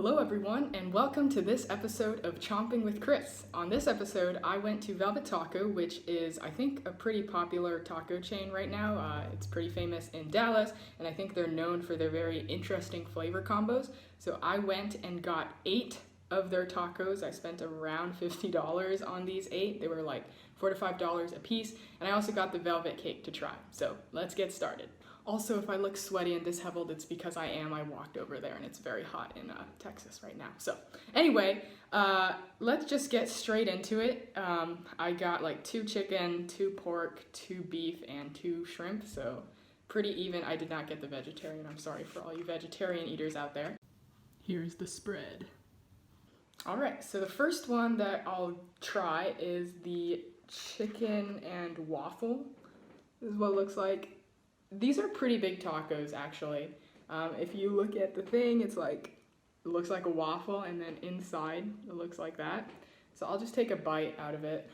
Hello everyone, and welcome to this episode of Chomping with Chris. On this episode, I went to Velvet Taco, which is, I think, a pretty popular taco chain right now. It's pretty famous in Dallas, and I think they're known for their very interesting flavor combos. So I went and got 8 of their tacos. I spent around $50 on these 8. They were like $4 to $5 a piece, and I also got the velvet cake to try. So let's get started. Also, if I look sweaty and disheveled, it's because I am. I walked over there and it's very hot in Texas right now. So anyway, let's just get straight into it. I got like 2 chicken, 2 pork, 2 beef, and 2 shrimp. So pretty even. I did not get the vegetarian. I'm sorry for all you vegetarian eaters out there. Here's the spread. All right, so the first one that I'll try is the chicken and waffle. This is what it looks like. These are pretty big tacos, actually. If you look at the thing, it looks like a waffle, and then inside it looks like that. So I'll just take a bite out of it.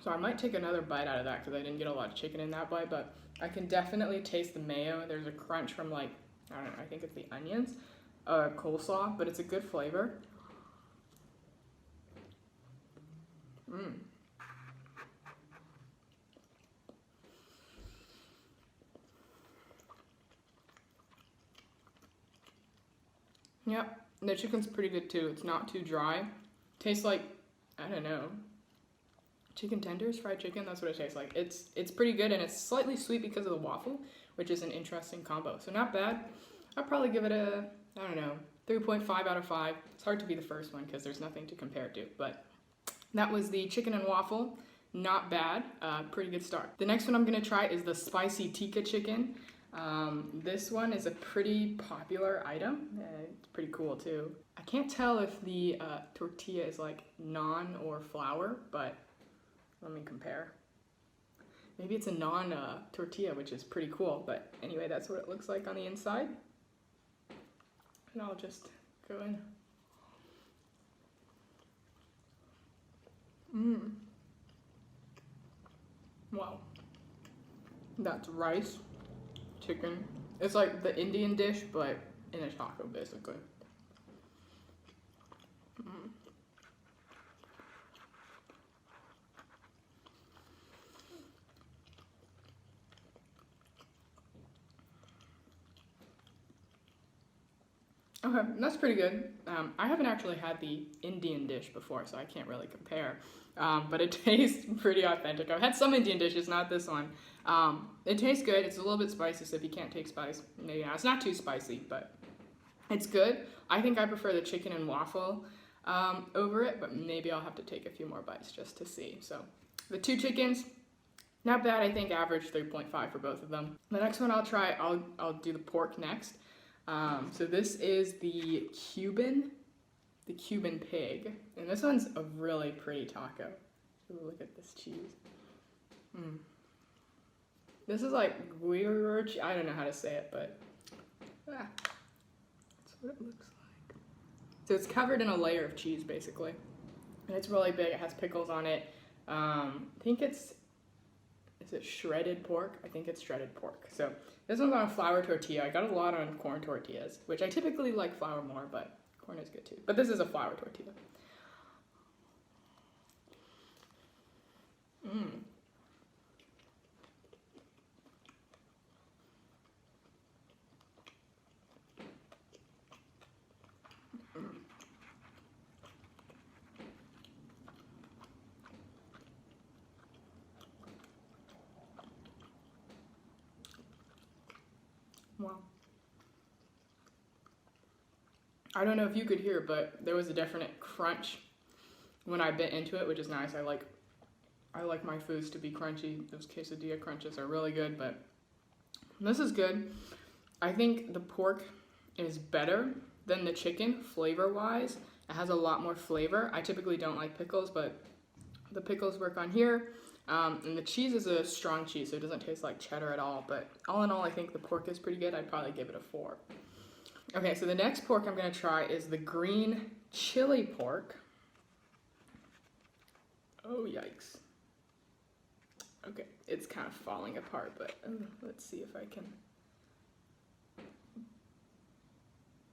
So I might take another bite out of that because I didn't get a lot of chicken in that bite, but I can definitely taste the mayo. There's a crunch from I don't know, I think it's the onions, coleslaw, but it's a good flavor. Yep, the chicken's pretty good too. It's not too dry. Tastes like, I don't know, chicken tenders, fried chicken, that's what it tastes like. It's pretty good, and it's slightly sweet because of the waffle, which is an interesting combo. So not bad. I'll probably give it a, I don't know, 3.5 out of 5. It's hard to be the first one because there's nothing to compare to, but that was the chicken and waffle. Not bad, pretty good start. The next one I'm gonna try is the spicy tikka chicken. This one is a pretty popular item. It's pretty cool too. I can't tell if the tortilla is like naan or flour, but let me compare. Maybe it's a naan tortilla, which is pretty cool, but anyway, that's what it looks like on the inside. And I'll just go in. Wow. That's rice, chicken. It's like the Indian dish, but in a taco, basically. Okay, that's pretty good. I haven't actually had the Indian dish before, so I can't really compare. But it tastes pretty authentic. I've had some Indian dishes, not this one. It tastes good. It's a little bit spicy, so if you can't take spice, maybe not. It's not too spicy, but it's good. I think I prefer the chicken and waffle over it, but maybe I'll have to take a few more bites just to see. So the 2 chickens, not bad. I think average 3.5 for both of them. The next one I'll try, I'll do the pork next. So this is the Cuban pig, and this one's a really pretty taco. Ooh, look at this cheese. This is like weird. I don't know how to say it, but that's what it looks like. So it's covered in a layer of cheese, basically, and it's really big. It has pickles on it. I think is it shredded pork? I think it's shredded pork. So this one's on a flour tortilla. I got a lot on corn tortillas, which I typically like flour more, but corn is good too. But this is a flour tortilla. Wow. I don't know if you could hear, but there was a definite crunch when I bit into it, which is nice. I like my foods to be crunchy. Those quesadilla crunches are really good, but this is good. I think the pork is better than the chicken flavor-wise. It has a lot more flavor. I typically don't like pickles, but the pickles work on here. And the cheese is a strong cheese, so it doesn't taste like cheddar at all. But all in all, I think the pork is pretty good. I'd probably give it a 4. Okay, so the next pork I'm going to try is the green chili pork. Oh, yikes. Okay, it's kind of falling apart, but let's see if I can.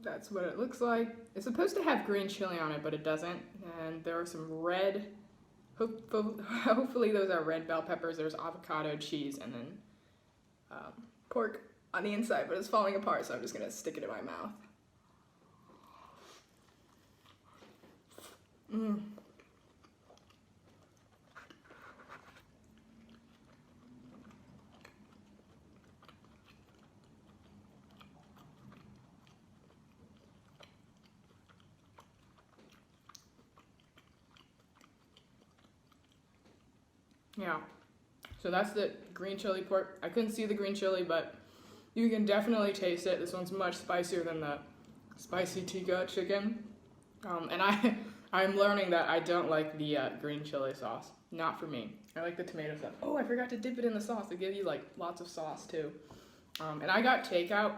That's what it looks like. It's supposed to have green chili on it, but it doesn't. And there are some red, hopefully those are red bell peppers. There's avocado, cheese, and then pork on the inside, but it's falling apart, so I'm just gonna stick it in my mouth. Yeah, so that's the green chili pork. I couldn't see the green chili, but you can definitely taste it. This one's much spicier than the spicy Tikka chicken. And I'm learning that I don't like the green chili sauce. Not for me. I like the tomato sauce. Oh, I forgot to dip it in the sauce. They give you like lots of sauce too. And I got takeout,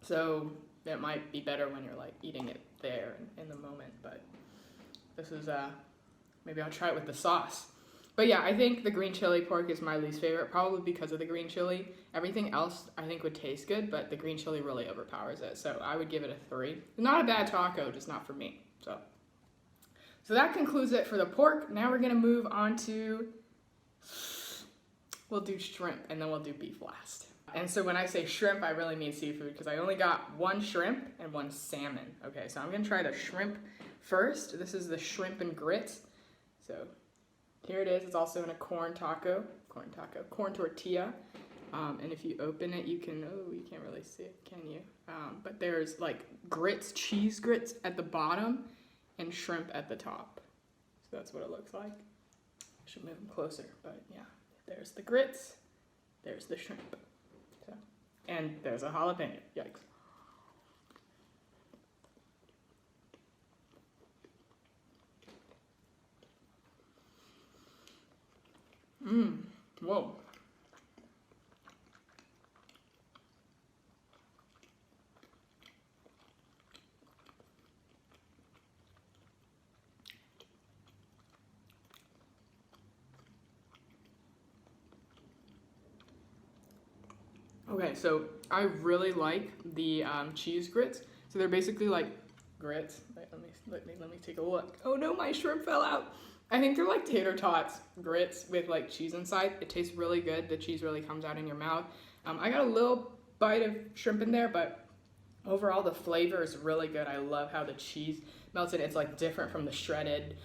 so it might be better when you're like eating it there in the moment. But this is, maybe I'll try it with the sauce. But yeah, I think the green chili pork is my least favorite, probably because of the green chili. Everything else I think would taste good, but the green chili really overpowers it. So I would give it a 3. Not a bad taco, just not for me. So that concludes it for the pork. Now we're gonna move on to, we'll do shrimp and then we'll do beef last. And so when I say shrimp, I really mean seafood because I only got 1 shrimp and 1 salmon. Okay, so I'm gonna try the shrimp first. This is the shrimp and grits. So here it is. It's also in a corn tortilla. And if you open it, you can, oh, you can't really see it, can you? But there's like grits, cheese grits at the bottom and shrimp at the top. So that's what it looks like. I should move them closer, but yeah. There's the grits, there's the shrimp. So, and there's a jalapeno, yikes. Whoa. Okay, so I really like the cheese grits. So they're basically like grits. Wait, let me take a look. Oh no, my shrimp fell out. I think they're like tater tots grits with like cheese inside. It tastes really good. The cheese really comes out in your mouth. I got a little bite of shrimp in there, but overall the flavor is really good. I love how the cheese melts in. It's like different from the shredded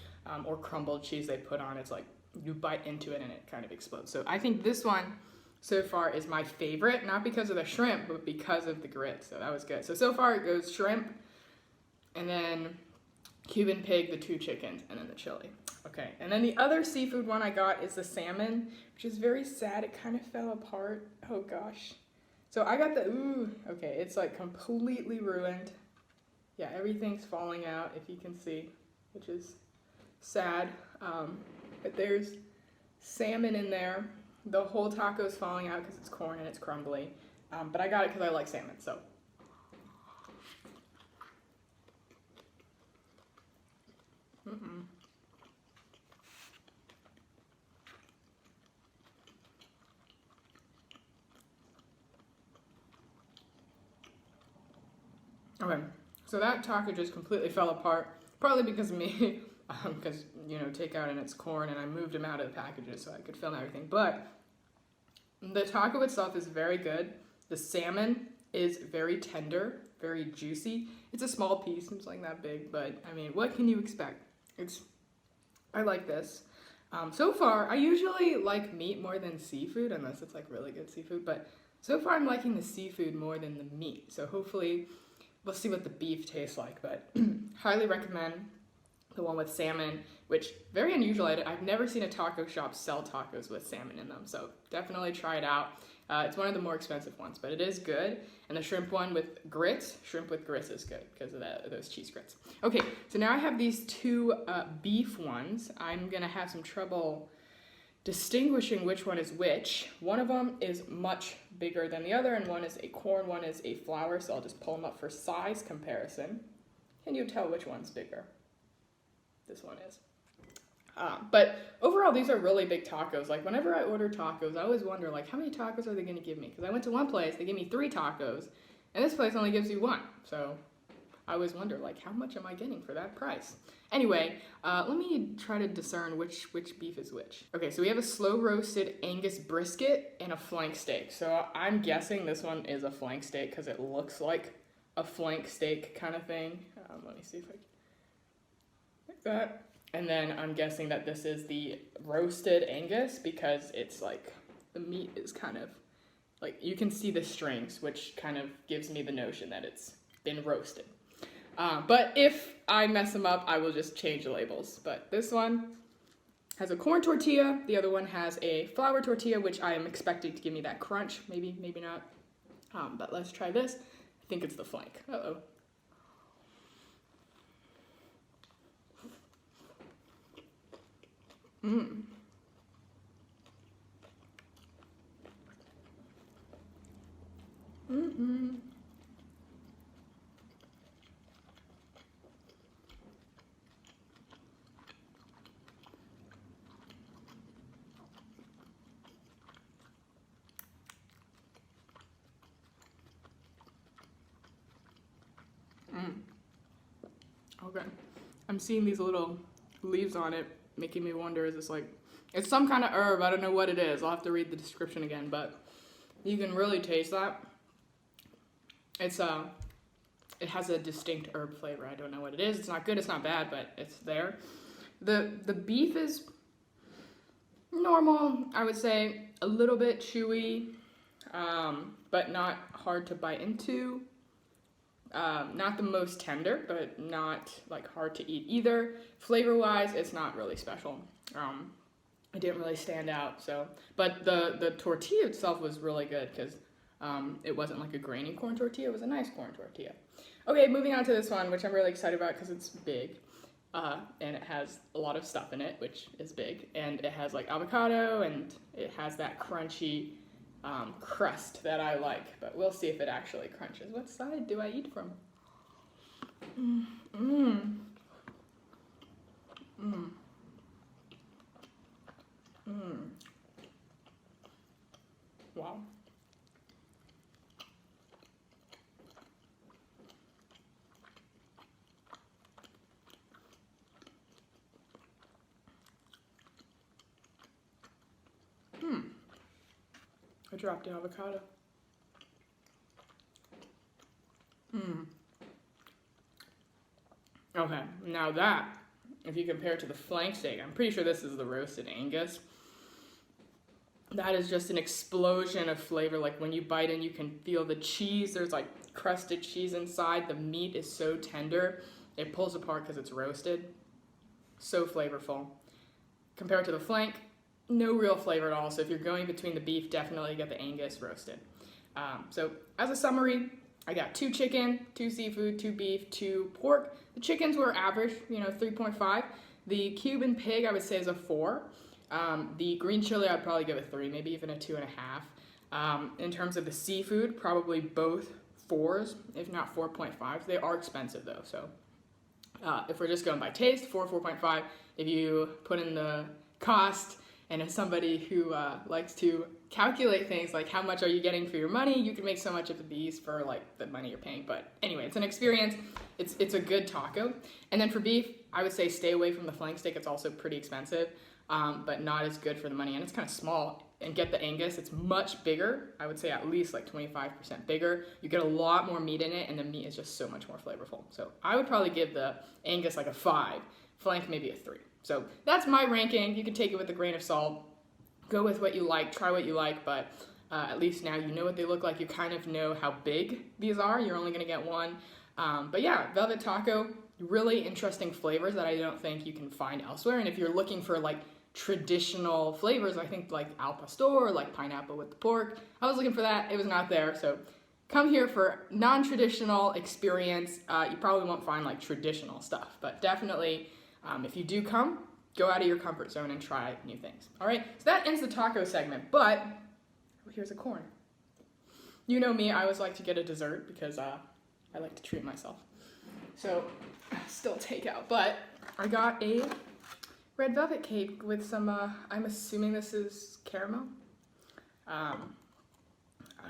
or crumbled cheese they put on. It's like you bite into it and it kind of explodes. So I think this one so far is my favorite, not because of the shrimp, but because of the grits. So that was good. So far it goes shrimp and then Cuban pig, the 2 chickens, and then the chili. Okay, and then the other seafood one I got is the salmon, which is very sad. It kind of fell apart. Oh gosh. So I got the, okay, it's like completely ruined. Yeah, everything's falling out, if you can see, which is sad. But there's salmon in there. The whole taco is falling out because it's corn and it's crumbly. But I got it because I like salmon, so. Okay, so that taco just completely fell apart, probably because of me, because, you know, takeout and it's corn, and I moved them out of the packages so I could film everything. But the taco itself is very good. The salmon is very tender, very juicy. It's a small piece, it's like that big, but I mean, what can you expect? I like this. So far, I usually like meat more than seafood, unless it's like really good seafood, but so far I'm liking the seafood more than the meat. So hopefully we'll see what the beef tastes like, but highly recommend the one with salmon, which very unusual. I've never seen a taco shop sell tacos with salmon in them, so definitely try it out. It's one of the more expensive ones, but it is good. And the shrimp one with grits, shrimp with grits is good because of those cheese grits. Okay, so now I have these 2 beef ones. I'm gonna have some trouble distinguishing which one is which. One of them is much bigger than the other, and one is a corn, one is a flour, so I'll just pull them up for size comparison. Can you tell which one's bigger? This one is. But overall, these are really big tacos. Like, whenever I order tacos, I always wonder, like, how many tacos are they going to give me? Because I went to one place, they gave me 3 tacos, and this place only gives you 1. So I always wonder, like, how much am I getting for that price? Anyway, let me try to discern which beef is which. Okay, so we have a slow roasted Angus brisket and a flank steak. So I'm guessing this one is a flank steak because it looks like a flank steak kind of thing. Let me see if I can, like that. And then I'm guessing that this is the roasted Angus because it's like, the meat is kind of, like, you can see the strings, which kind of gives me the notion that it's been roasted. But if I mess them up, I will just change the labels. But this one has a corn tortilla. The other one has a flour tortilla, which I am expecting to give me that crunch. Maybe, maybe not. But let's try this. I think it's the flank. Uh-oh. Mmm. Mm-hmm. Okay. I'm seeing these little leaves on it, making me wonder, is this like, it's some kind of herb, I don't know what it is. I'll have to read the description again, but you can really taste that. It's it has a distinct herb flavor. I don't know what it is. It's not good, it's not bad, but it's there. The beef is normal, I would say, a little bit chewy, but not hard to bite into. Not the most tender, but not like hard to eat either. Flavor-wise, it's not really special. It didn't really stand out. So, but the tortilla itself was really good because it wasn't like a grainy corn tortilla. It was a nice corn tortilla. Okay, moving on to this one, which I'm really excited about because it's big, and it has a lot of stuff in it, which is big, and it has like avocado, and it has that crunchy crust that I like, but we'll see if it actually crunches. What side do I eat from? Wow. I dropped the avocado. Okay, now that, if you compare it to the flank steak, I'm pretty sure this is the roasted Angus. That is just an explosion of flavor. Like when you bite in, you can feel the cheese. There's like crusted cheese inside. The meat is so tender. It pulls apart because it's roasted. So flavorful. Compared to the flank, no real flavor at all. So if you're going between the beef, definitely get the Angus roasted. So as a summary, I got 2 chicken, 2 seafood, 2 beef, 2 pork. The chickens were average, 3.5. The Cuban pig, I would say, is a 4. The green chili, I'd probably give a 3, maybe even a 2.5. In terms of the seafood, probably both 4s, if not 4.5. They are expensive though, so if we're just going by taste, 4, 4.5. If you put in the cost, and as somebody who likes to calculate things like how much are you getting for your money, you can make so much of these for like the money you're paying. But anyway, it's an experience. It's a good taco. And then for beef, I would say stay away from the flank steak. It's also pretty expensive, but not as good for the money. And it's kind of small. And get the Angus. It's much bigger. I would say at least like 25% bigger. You get a lot more meat in it, and the meat is just so much more flavorful. So I would probably give the Angus like a 5. Flank maybe a 3. So that's my ranking. You can take it with a grain of salt. Go with what you like, try what you like, but at least now you know what they look like. You kind of know how big these are. You're only going to get one. But yeah, Velvet Taco, really interesting flavors that I don't think you can find elsewhere. And if you're looking for like traditional flavors, I think like al pastor, like pineapple with the pork, I was looking for that. It was not there. So come here for non-traditional experience. You probably won't find like traditional stuff, but definitely if you do come, go out of your comfort zone and try new things. All right, so that ends the taco segment, but here's a corn. You know me, I always like to get a dessert because I like to treat myself. So, still takeout, but I got a red velvet cake with some, I'm assuming this is caramel. I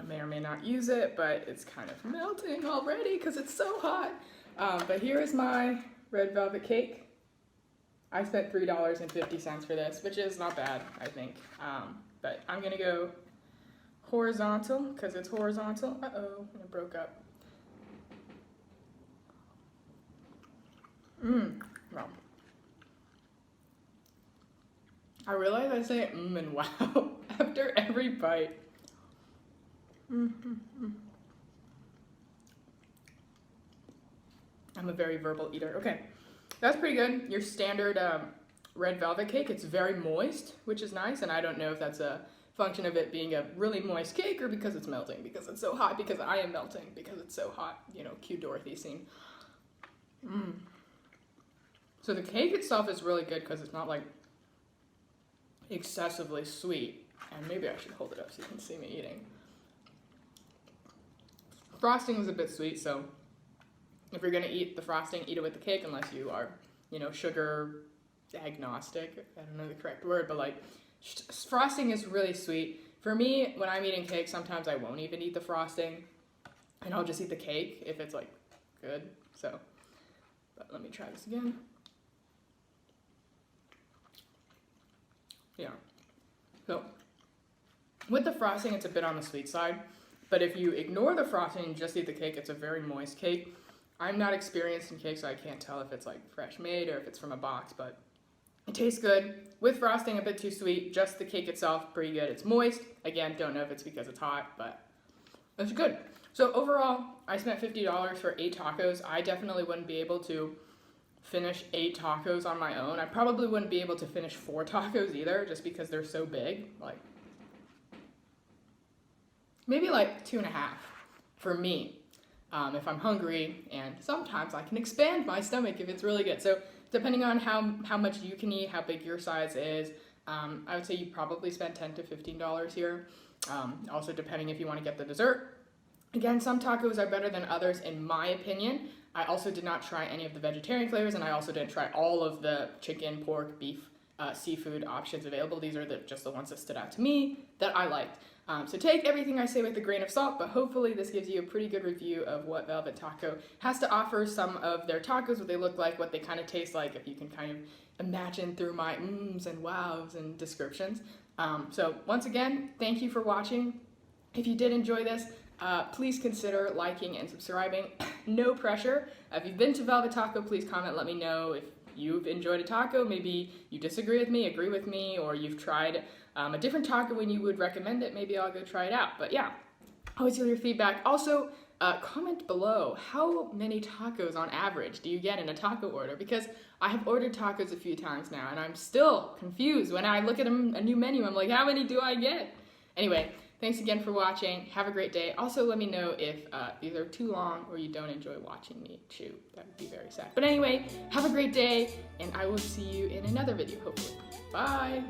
may or may not use it, but it's kind of melting already because it's so hot. But here is my red velvet cake. I spent $3.50 for this, which is not bad, I think. But I'm gonna go horizontal because it's horizontal. Uh-oh, and it broke up. Well. I realize I say and wow after every bite. I'm a very verbal eater. Okay, that's pretty good. Your standard red velvet cake, it's very moist, which is nice, and I don't know if that's a function of it being a really moist cake or because it's melting, because it's so hot, because I am melting, because it's so hot, you know, cue Dorothy scene. So the cake itself is really good because it's not like excessively sweet, and maybe I should hold it up so you can see me eating. Frosting was a bit sweet, so if you're gonna eat the frosting, eat it with the cake, unless you are, you know, sugar agnostic. I don't know the correct word, but like frosting is really sweet. For me, when I'm eating cake, sometimes I won't even eat the frosting, and I'll just eat the cake if it's like good. So, but let me try this again. Yeah. So, with the frosting, it's a bit on the sweet side, but if you ignore the frosting and just eat the cake, it's a very moist cake. I'm not experienced in cake, so I can't tell if it's like fresh made or if it's from a box, but it tastes good. With frosting, a bit too sweet. Just the cake itself, pretty good. It's moist. Again, don't know if it's because it's hot, but it's good. So overall, I spent $50 for 8 tacos. I definitely wouldn't be able to finish 8 tacos on my own. I probably wouldn't be able to finish 4 tacos either, just because they're so big. Like, maybe like 2.5 for me. If I'm hungry, and sometimes I can expand my stomach if it's really good. So depending on how much you can eat, how big your size is, I would say you probably spend $10 to $15 here. Also depending if you want to get the dessert. Again, some tacos are better than others in my opinion. I also did not try any of the vegetarian flavors, and I also didn't try all of the chicken, pork, beef, seafood options available. These are just the ones that stood out to me that I liked. So take everything I say with a grain of salt, but hopefully this gives you a pretty good review of what Velvet Taco has to offer, some of their tacos, what they look like, what they kind of taste like, if you can kind of imagine through my mms and wows and descriptions. So once again, thank you for watching. If you did enjoy this, please consider liking and subscribing. No pressure. If you've been to Velvet Taco, please comment, let me know if you've enjoyed a taco, maybe you disagree with me, agree with me, or you've tried a different taco and you would recommend it. Maybe I'll go try it out. But yeah, always hear your feedback. Also, comment below, how many tacos on average do you get in a taco order? Because I have ordered tacos a few times now, and I'm still confused. When I look at a new menu, I'm like, how many do I get? Anyway, thanks again for watching. Have a great day. Also, let me know if these are too long or you don't enjoy watching me chew. That would be very sad. But anyway, have a great day, and I will see you in another video, hopefully. Bye!